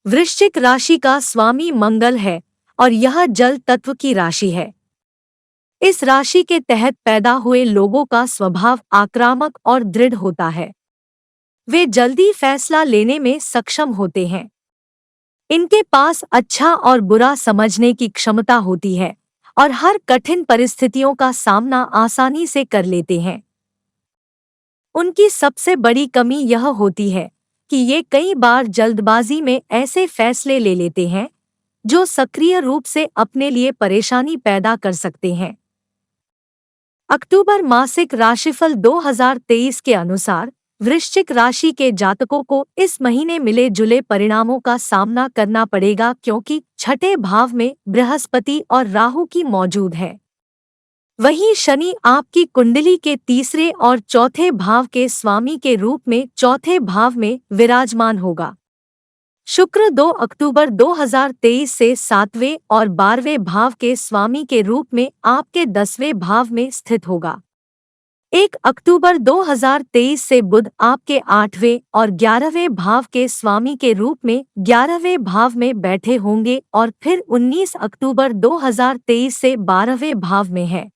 वृश्चिक राशि का स्वामी मंगल है और यह जल तत्व की राशि है। इस राशि के तहत पैदा हुए लोगों का स्वभाव आक्रामक और दृढ़ होता है। वे जल्दी फैसला लेने में सक्षम होते हैं। इनके पास अच्छा और बुरा समझने की क्षमता होती है और हर कठिन परिस्थितियों का सामना आसानी से कर लेते हैं। उनकी सबसे बड़ी कमी यह होती है कि ये कई बार जल्दबाजी में ऐसे फैसले ले लेते हैं जो सक्रिय रूप से अपने लिए परेशानी पैदा कर सकते हैं। अक्टूबर मासिक राशिफल 2023 के अनुसार वृश्चिक राशि के जातकों को इस महीने मिले जुले परिणामों का सामना करना पड़ेगा, क्योंकि छठे भाव में बृहस्पति और राहु की मौजूद है। वहीं शनि आपकी कुंडली के तीसरे और चौथे भाव के स्वामी के रूप में चौथे भाव में विराजमान होगा। शुक्र 2 अक्टूबर 2023 से 7वें और 12वें भाव के स्वामी के रूप में आपके 10वें भाव में स्थित होगा। 1 अक्टूबर 2023 से बुध आपके 8वें और 11वें भाव के स्वामी के रूप में 11वें भाव में बैठे होंगे और फिर 19 अक्टूबर 2023 से 12वें भाव में है।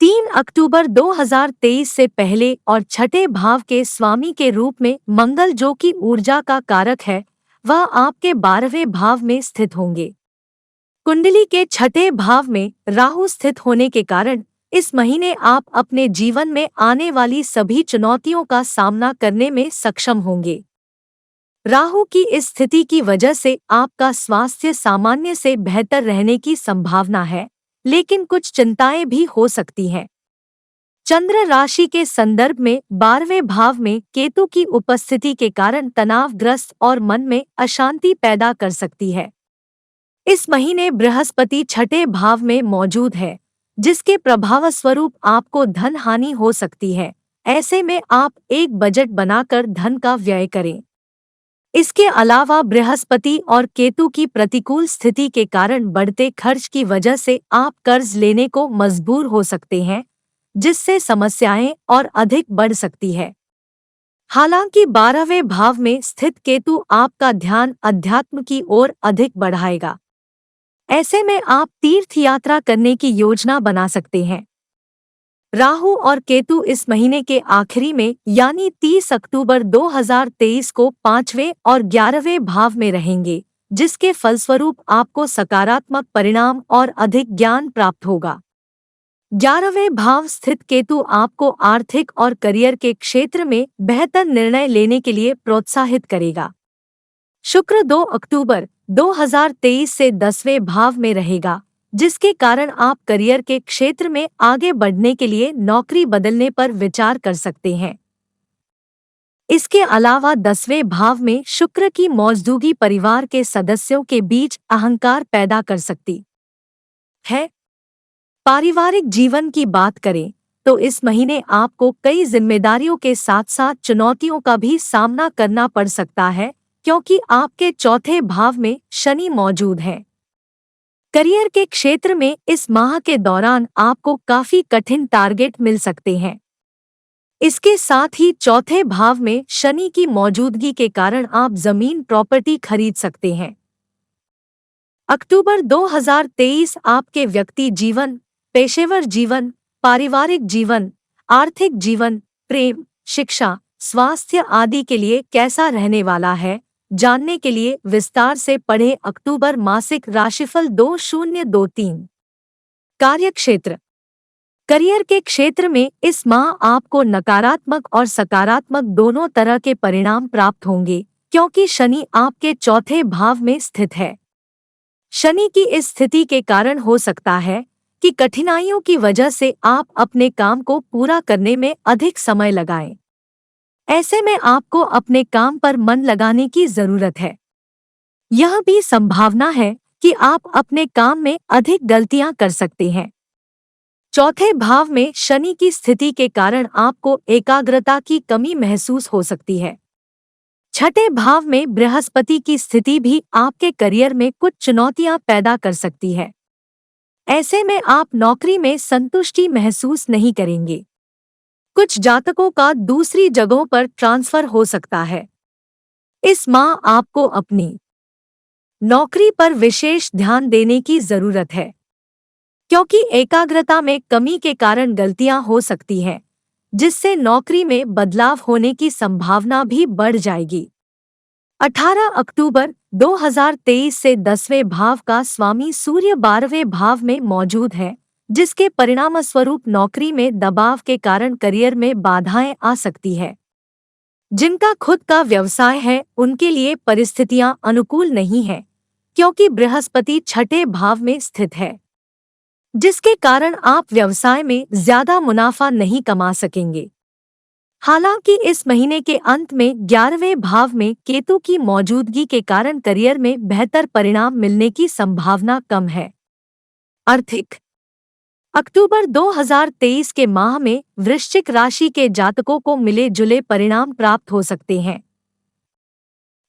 3 अक्टूबर 2023 से पहले और छठे भाव के स्वामी के रूप में मंगल, जो कि ऊर्जा का कारक है, वह आपके 12वें भाव में स्थित होंगे। कुंडली के छठे भाव में राहु स्थित होने के कारण इस महीने आप अपने जीवन में आने वाली सभी चुनौतियों का सामना करने में सक्षम होंगे। राहु की इस स्थिति की वजह से आपका स्वास्थ्य सामान्य से बेहतर रहने की संभावना है, लेकिन कुछ चिंताएं भी हो सकती हैं। चंद्र राशि के संदर्भ में 12वें भाव में केतु की उपस्थिति के कारण तनावग्रस्त और मन में अशांति पैदा कर सकती है। इस महीने बृहस्पति छठे भाव में मौजूद है, जिसके प्रभाव स्वरूप आपको धन हानि हो सकती है। ऐसे में आप एक बजट बनाकर धन का व्यय करें। इसके अलावा बृहस्पति और केतु की प्रतिकूल स्थिति के कारण बढ़ते खर्च की वजह से आप कर्ज लेने को मजबूर हो सकते हैं, जिससे समस्याएं और अधिक बढ़ सकती है। हालांकि 12वें भाव में स्थित केतु आपका ध्यान अध्यात्म की ओर अधिक बढ़ाएगा। ऐसे में आप तीर्थ यात्रा करने की योजना बना सकते हैं। राहु और केतु इस महीने के आखिरी में यानी 30 अक्टूबर 2023 को 5वें और 11वें भाव में रहेंगे, जिसके फलस्वरूप आपको सकारात्मक परिणाम और अधिक ज्ञान प्राप्त होगा। 11वें भाव स्थित केतु आपको आर्थिक और करियर के क्षेत्र में बेहतर निर्णय लेने के लिए प्रोत्साहित करेगा। शुक्र 2 अक्टूबर 2023 से 10वें भाव में रहेगा, जिसके कारण आप करियर के क्षेत्र में आगे बढ़ने के लिए नौकरी बदलने पर विचार कर सकते हैं। इसके अलावा 10वें भाव में शुक्र की मौजूदगी परिवार के सदस्यों के बीच अहंकार पैदा कर सकती है। पारिवारिक जीवन की बात करें तो इस महीने आपको कई जिम्मेदारियों के साथ साथ चुनौतियों का भी सामना करना पड़ सकता है, क्योंकि आपके चौथे भाव में शनि मौजूद है। करियर के क्षेत्र में इस माह के दौरान आपको काफी कठिन टारगेट मिल सकते हैं। इसके साथ ही चौथे भाव में शनि की मौजूदगी के कारण आप जमीन प्रॉपर्टी खरीद सकते हैं। अक्टूबर 2023 आपके व्यक्ति जीवन, पेशेवर जीवन, पारिवारिक जीवन, आर्थिक जीवन, प्रेम, शिक्षा, स्वास्थ्य आदि के लिए कैसा रहने वाला है, जानने के लिए विस्तार से पढ़ें अक्टूबर मासिक राशिफल 2023। कार्यक्षेत्र। करियर के क्षेत्र में इस माह आपको नकारात्मक और सकारात्मक दोनों तरह के परिणाम प्राप्त होंगे, क्योंकि शनि आपके चौथे भाव में स्थित है। शनि की इस स्थिति के कारण हो सकता है कि कठिनाइयों की वजह से आप अपने काम को पूरा करने में अधिक समय लगाएं। ऐसे में आपको अपने काम पर मन लगाने की जरूरत है। यह भी संभावना है कि आप अपने काम में अधिक गलतियां कर सकते हैं। चौथे भाव में शनि की स्थिति के कारण आपको एकाग्रता की कमी महसूस हो सकती है। छठे भाव में बृहस्पति की स्थिति भी आपके करियर में कुछ चुनौतियां पैदा कर सकती है। ऐसे में आप नौकरी में संतुष्टि महसूस नहीं करेंगे। कुछ जातकों का दूसरी जगहों पर ट्रांसफर हो सकता है। इस माह आपको अपनी नौकरी पर विशेष ध्यान देने की जरूरत है, क्योंकि एकाग्रता में कमी के कारण गलतियां हो सकती हैं, जिससे नौकरी में बदलाव होने की संभावना भी बढ़ जाएगी। 18 अक्टूबर 2023 से 10वें भाव का स्वामी सूर्य 12वें भाव में मौजूद है, जिसके परिणामस्वरूप नौकरी में दबाव के कारण करियर में बाधाएं आ सकती है। जिनका खुद का व्यवसाय है उनके लिए परिस्थितियां अनुकूल नहीं है, क्योंकि बृहस्पति छठे भाव में स्थित है, जिसके कारण आप व्यवसाय में ज्यादा मुनाफा नहीं कमा सकेंगे। हालांकि इस महीने के अंत में 11वें भाव में केतु की मौजूदगी के कारण करियर में बेहतर परिणाम मिलने की संभावना कम है। आर्थिक अक्टूबर 2023 के माह में वृश्चिक राशि के जातकों को मिले जुले परिणाम प्राप्त हो सकते हैं।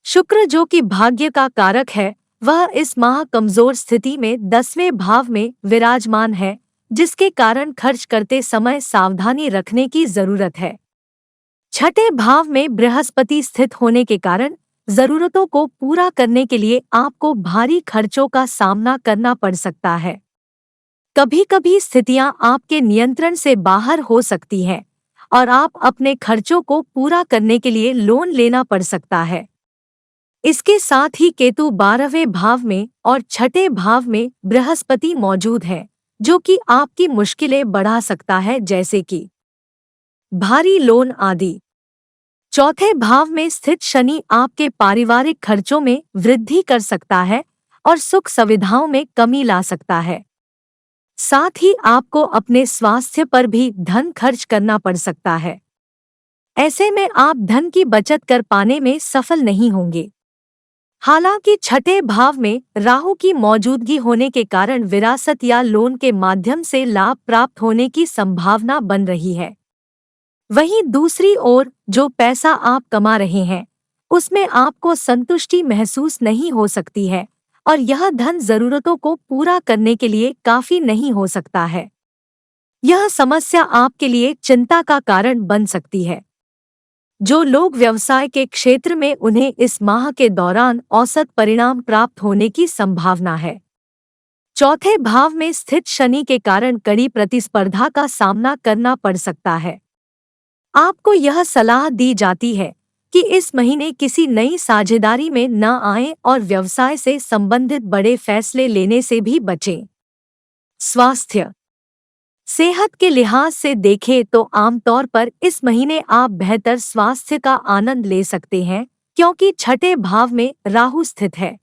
शुक्र, जो कि भाग्य का कारक है, वह इस माह कमजोर स्थिति में 10वें भाव में विराजमान है, जिसके कारण खर्च करते समय सावधानी रखने की जरूरत है। छठे भाव में बृहस्पति स्थित होने के कारण जरूरतों को पूरा करने के लिए आपको भारी खर्चों का सामना करना पड़ सकता है। कभी कभी स्थितियां आपके नियंत्रण से बाहर हो सकती हैं और आप अपने खर्चों को पूरा करने के लिए लोन लेना पड़ सकता है। इसके साथ ही केतु 12वें भाव में और छठे भाव में बृहस्पति मौजूद है, जो कि आपकी मुश्किलें बढ़ा सकता है, जैसे कि भारी लोन आदि। चौथे भाव में स्थित शनि आपके पारिवारिक खर्चों में वृद्धि कर सकता है और सुख सुविधाओं में कमी ला सकता है। साथ ही आपको अपने स्वास्थ्य पर भी धन खर्च करना पड़ सकता है। ऐसे में आप धन की बचत कर पाने में सफल नहीं होंगे। हालांकि छठे भाव में राहु की मौजूदगी होने के कारण विरासत या लोन के माध्यम से लाभ प्राप्त होने की संभावना बन रही है। वहीं दूसरी ओर जो पैसा आप कमा रहे हैं उसमें आपको संतुष्टि महसूस नहीं हो सकती है और यह धन जरूरतों को पूरा करने के लिए काफी नहीं हो सकता है। यह समस्या आपके लिए चिंता का कारण बन सकती है। जो लोग व्यवसाय के क्षेत्र में, उन्हें इस माह के दौरान औसत परिणाम प्राप्त होने की संभावना है। चौथे भाव में स्थित शनि के कारण कड़ी प्रतिस्पर्धा का सामना करना पड़ सकता है। आपको यह सलाह दी जाती है कि इस महीने किसी नई साझेदारी में न आएं और व्यवसाय से संबंधित बड़े फैसले लेने से भी बचें। स्वास्थ्य सेहत के लिहाज से देखें तो आमतौर पर इस महीने आप बेहतर स्वास्थ्य का आनंद ले सकते हैं, क्योंकि छठे भाव में राहु स्थित है।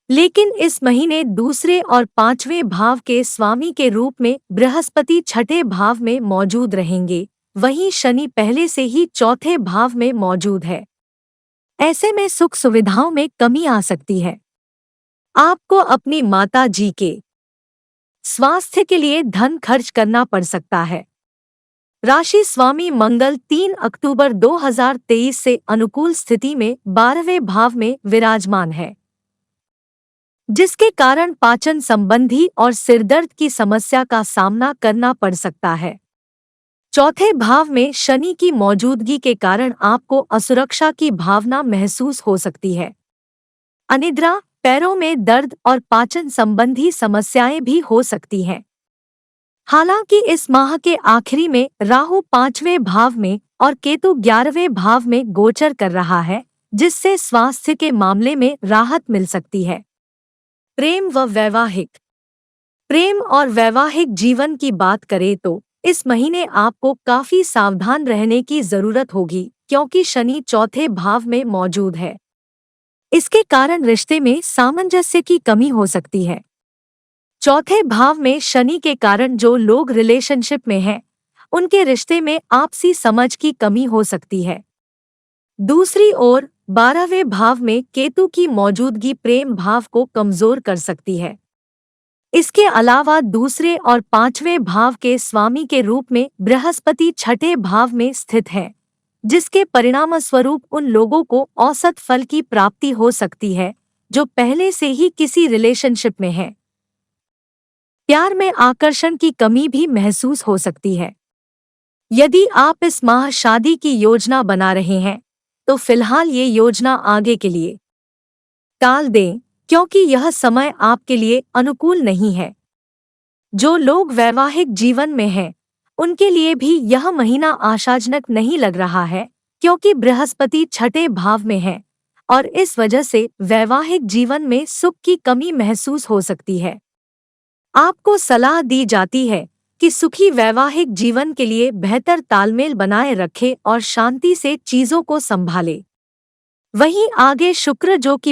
लेकिन इस महीने दूसरे और पांचवें भाव के स्वामी के रूप में बृहस्पति छठे भाव में मौजूद रहेंगे, वहीं शनि पहले से ही चौथे भाव में मौजूद है। ऐसे में सुख सुविधाओं में कमी आ सकती है। आपको अपनी माता जी के स्वास्थ्य के लिए धन खर्च करना पड़ सकता है। राशि स्वामी मंगल 3 अक्टूबर 2023 से अनुकूल स्थिति में 12वें भाव में विराजमान है, जिसके कारण पाचन संबंधी और सिरदर्द की समस्या का सामना करना पड़ सकता है। चौथे भाव में शनि की मौजूदगी के कारण आपको असुरक्षा की भावना महसूस हो सकती है। अनिद्रा, पैरों में दर्द और पाचन संबंधी समस्याएं भी हो सकती हैं। हालांकि इस माह के आखिरी में राहु 5वें भाव में और केतु 11वें भाव में गोचर कर रहा है, जिससे स्वास्थ्य के मामले में राहत मिल सकती है। प्रेम और वैवाहिक जीवन की बात करें तो इस महीने आपको काफी सावधान रहने की जरूरत होगी, क्योंकि शनि चौथे भाव में मौजूद है। इसके कारण रिश्ते में सामंजस्य की कमी हो सकती है। चौथे भाव में शनि के कारण जो लोग रिलेशनशिप में हैं, उनके रिश्ते में आपसी समझ की कमी हो सकती है। दूसरी ओर 12वें भाव में केतु की मौजूदगी प्रेम भाव को कमजोर कर सकती है। इसके अलावा दूसरे और पांचवें भाव के स्वामी के रूप में बृहस्पति छठे भाव में स्थित है, जिसके परिणामस्वरूप उन लोगों को औसत फल की प्राप्ति हो सकती है जो पहले से ही किसी रिलेशनशिप में हैं। प्यार में आकर्षण की कमी भी महसूस हो सकती है। यदि आप इस माह शादी की योजना बना रहे हैं तो फिलहाल ये योजना आगे के लिए टाल दें, क्योंकि यह समय आपके लिए अनुकूल नहीं है। जो लोग वैवाहिक जीवन में हैं, उनके लिए भी यह महीना आशाजनक नहीं लग रहा है, क्योंकि बृहस्पति छठे भाव में है और इस वजह से वैवाहिक जीवन में सुख की कमी महसूस हो सकती है। आपको सलाह दी जाती है कि सुखी वैवाहिक जीवन के लिए बेहतर तालमेल बनाए रखें और शांति से चीजों को संभालें। वहीं आगे शुक्र जो कि